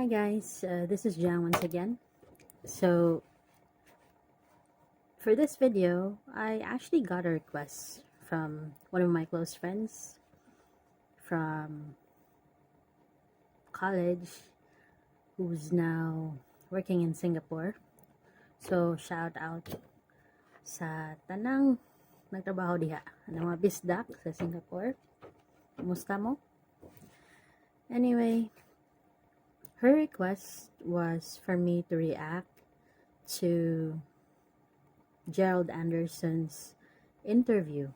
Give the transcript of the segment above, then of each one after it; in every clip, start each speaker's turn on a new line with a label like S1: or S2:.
S1: Hi guys, this is Jan once again. So for this video, I actually got a request from one of my close friends from college who's now working in Singapore. So shout out sa tanang nagtrabaho diha, ang mga bisdak sa Singapore. Kumusta mo? Anyway, her request was for me to react to Gerald Anderson's interview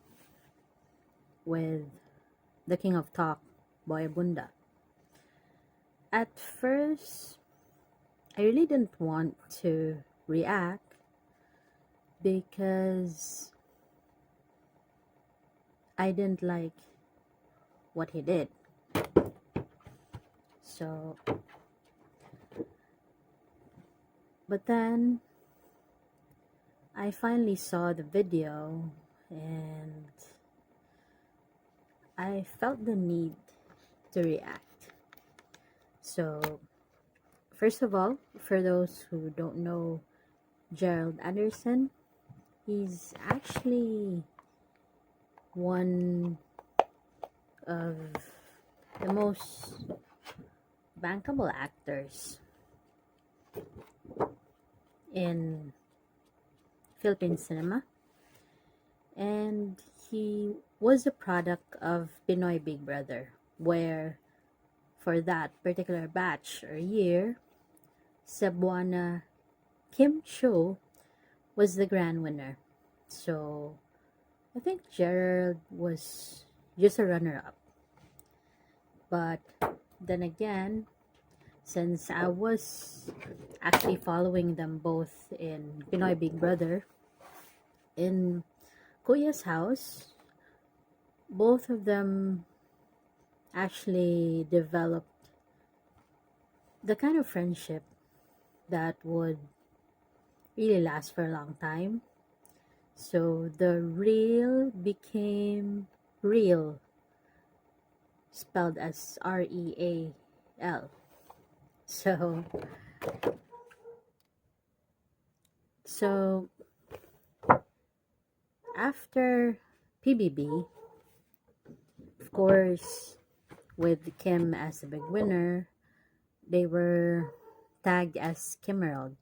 S1: with the King of Talk, Boy Bunda. At first, I really didn't want to react because I didn't like what he did. So, but then I finally saw the video and I felt the need to react. So, first of all, for those who don't know Gerald Anderson, he's actually one of the most bankable actors in Philippine cinema, and he was a product of Pinoy Big Brother, where for that particular batch or year, Cebuana Kim Cho was the grand winner. So I think Gerald was just a runner-up. But then again, since I was actually following them both in Pinoy Big Brother, in Kuya's house, both of them actually developed the kind of friendship that would really last for a long time. So the real became real, spelled as REAL. So after PBB, of course, with Kim as the big winner, they were tagged as Kimerald,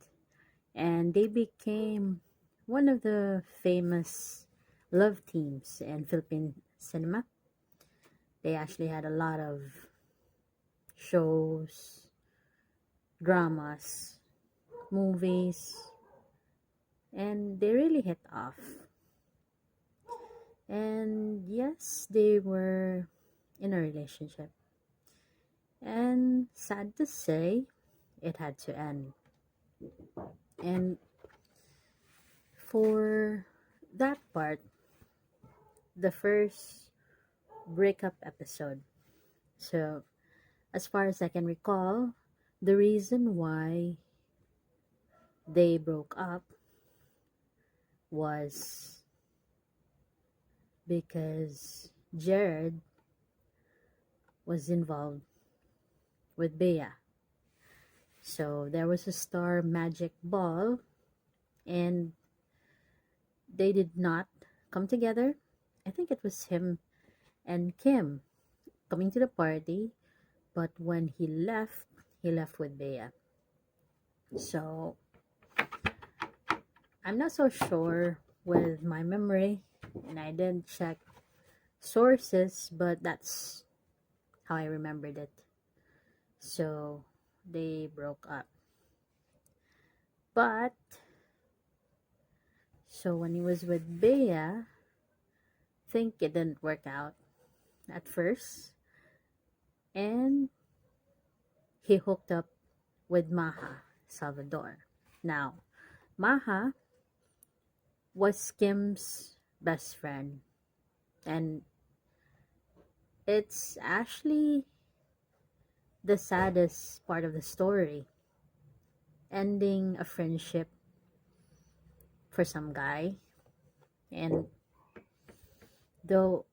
S1: and they became one of the famous love teams in Philippine cinema. They actually had a lot of shows, dramas, movies, and they really hit off. And yes, they were in a relationship. And sad to say, it had to end. And for that part, the first breakup episode. So, as far as I can recall, the reason why they broke up was because Jared was involved with Bea. So there was a star magic ball and they did not come together. I think it was him and Kim coming to the party, but when he left with Bea. So I'm not so sure with my memory, and I didn't check sources, but that's how I remembered it. So they broke up. But so when he was with Bea, I think it didn't work out at first, and he hooked up with Maha Salvador. Now, Maha was Kim's best friend, and it's actually the saddest part of the story, ending a friendship for some guy. And though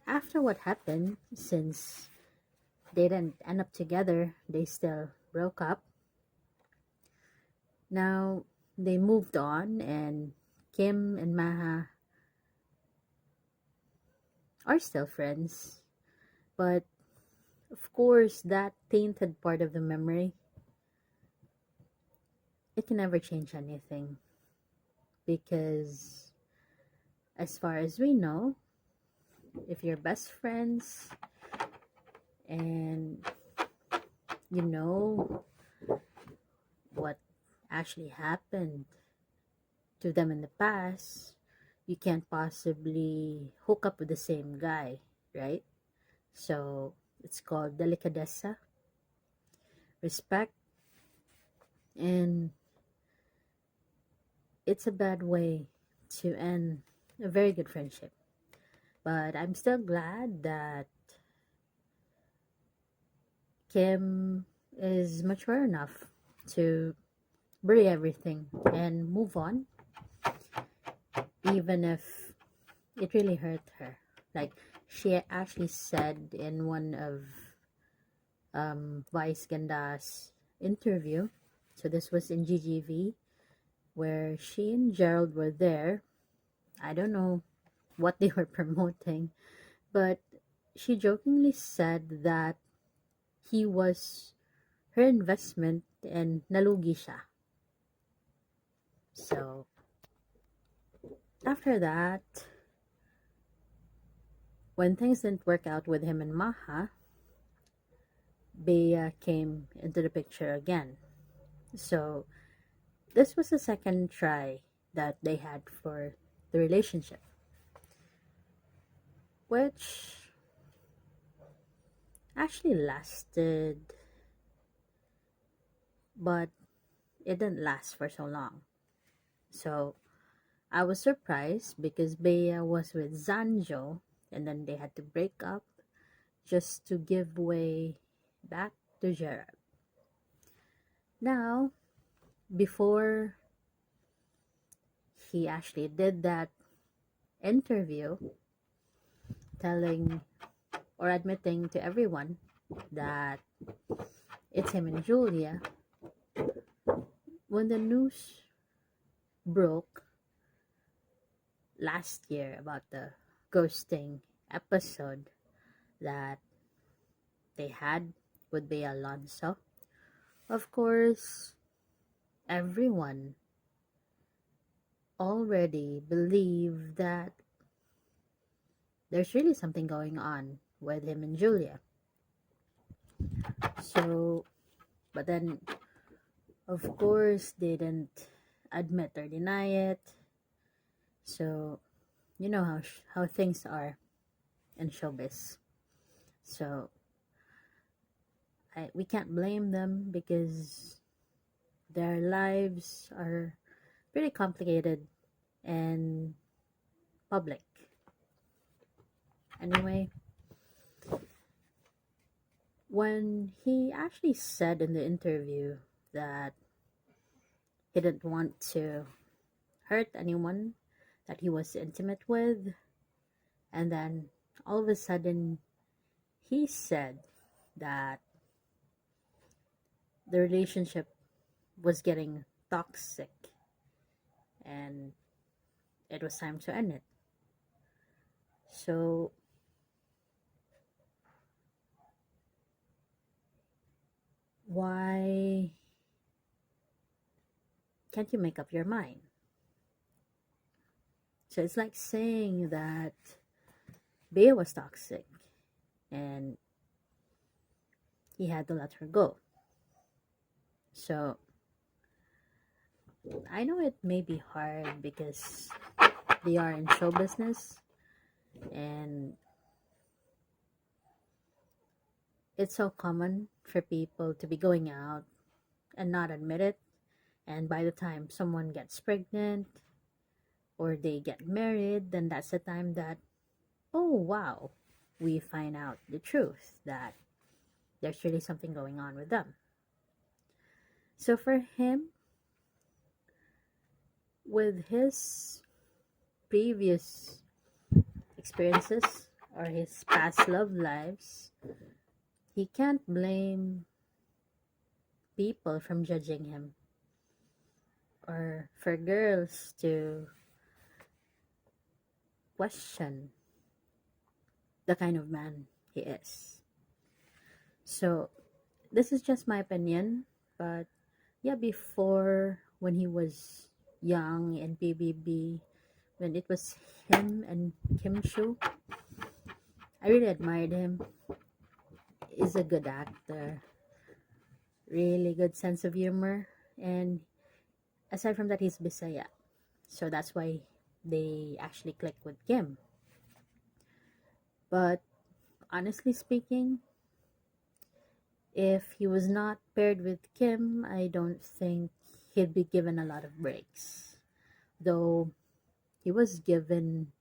S1: after what happened, since They didn't end up together, they still broke up. Now they moved on, and Kim and Maha are still friends. But of course, that tainted part of the memory, it can never change anything. Because as far as we know, if you're best friends and you know what actually happened to them in the past, you can't possibly hook up with the same guy, right? So it's called delicadeza, respect, and it's a bad way to end a very good friendship. But I'm still glad that Kim is mature enough to bury everything and move on, even if it really hurt her. Like, she actually said in one of Vice Ganda's interview, so this was in GGV, where she and Gerald were there. I don't know what they were promoting, but she jokingly said that he was her investment and nalugi siya. So, after that, when things didn't work out with him and Maha, Bea came into the picture again. So, this was the second try that they had for the relationship, which actually lasted, but it didn't last for so long. So, I was surprised because Bea was with Zanjo and then they had to break up just to give way back to Gerald. Now, before he actually did that interview, telling or admitting to everyone that it's him and Julia, when the news broke last year about the ghosting episode that they had with Bea Alonso, of course, everyone already believed that there's really something going on with him and Julia. So, but then, of course, they didn't admit or deny it. So, you know how things are in showbiz. So, we can't blame them because their lives are pretty complicated and public. Anyway, when he actually said in the interview that he didn't want to hurt anyone that he was intimate with, and then all of a sudden he said that the relationship was getting toxic and it was time to end it. So, why can't you make up your mind? So it's like saying that Bea was toxic and he had to let her go. So I know it may be hard because they are in show business and it's so common for people to be going out and not admit it. And by the time someone gets pregnant or they get married, then that's the time that, oh wow, we find out the truth that there's really something going on with them. So for him, with his previous experiences or his past love lives, he can't blame people from judging him, or for girls to question the kind of man he is. So, this is just my opinion, but yeah, before, when he was young in PBB, when it was him and Kim Shu, I really admired him. He's a good actor, really good sense of humor, and aside from that, he's Bisaya. So that's why they actually click with Kim. But honestly speaking, if he was not paired with Kim, I don't think he'd be given a lot of breaks. Though he was given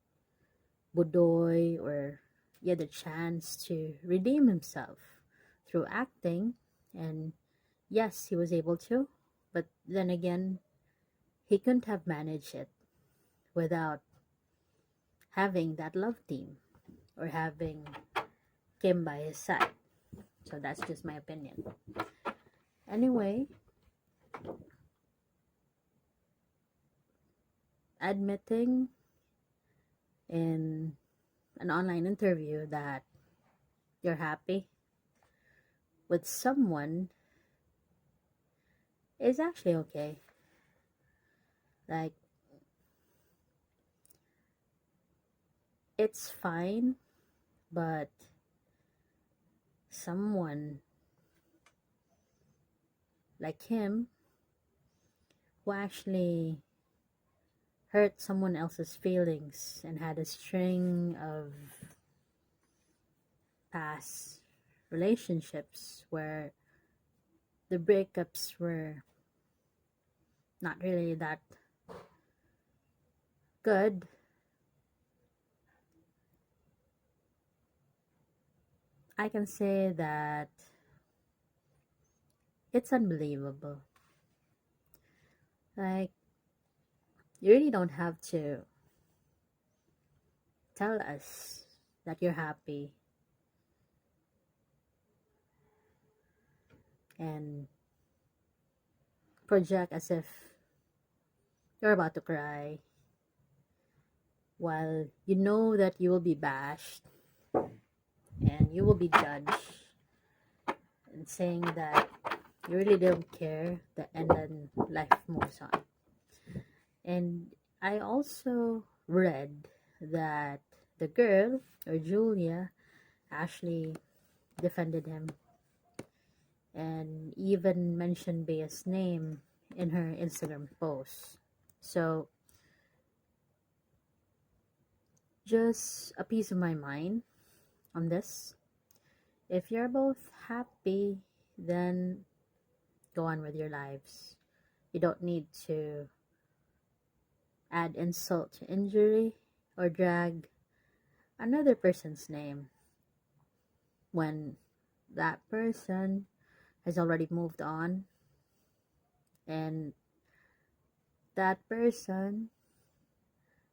S1: Budoy, or yeah, the chance to redeem himself through acting, and yes, he was able to, but then again, he couldn't have managed it without having that love team, or having Kim by his side. So that's just my opinion. Anyway, admitting in an online interview that you're happy with someone is actually okay. Like, it's fine, but someone like him, who actually hurt someone else's feelings and had a string of past relationships where the breakups were not really that good, I can say that it's unbelievable. Like, you really don't have to tell us that you're happy and project as if you're about to cry, while you know that you will be bashed and you will be judged, and saying that you really don't care, and then life moves on. And I also read that the girl, or Julia, actually defended him and even mentioned Bea's name in her Instagram post. So, just a piece of my mind on this. If you're both happy, then go on with your lives. You don't need to add insult to injury or drag another person's name when that person has already moved on, and that person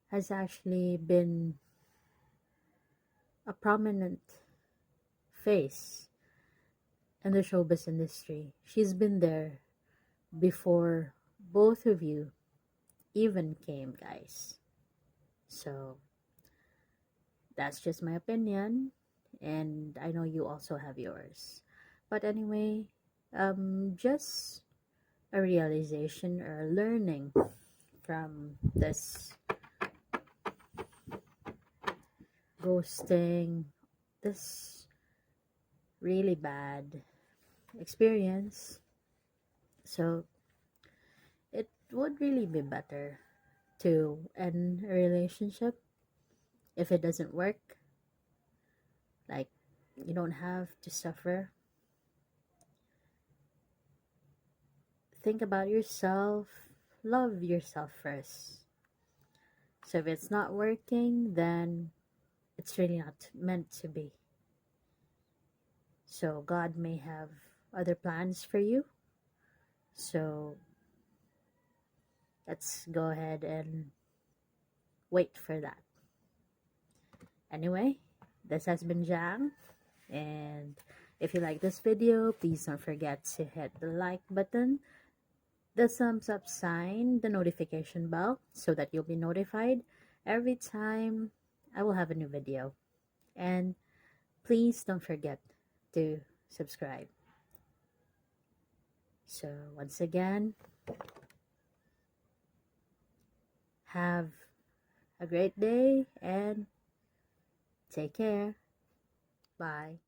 S1: has actually been a prominent face in the showbiz industry. She's been there before both of you even came, guys. So that's just my opinion, and I know you also have yours. But anyway, just a realization or learning from this ghosting, this really bad experience. So it would really be better to end a relationship if it doesn't work. Like, you don't have to suffer. Think about yourself, love yourself first. So if it's not working, then it's really not meant to be. So God may have other plans for you. So let's go ahead and wait for that. Anyway, this has been Jang, and If you like this video, please don't forget to hit the like button, the thumbs up sign, the notification bell, so that you'll be notified every time I will have a new video. And please don't forget to subscribe. So once again, have a great day and take care. Bye.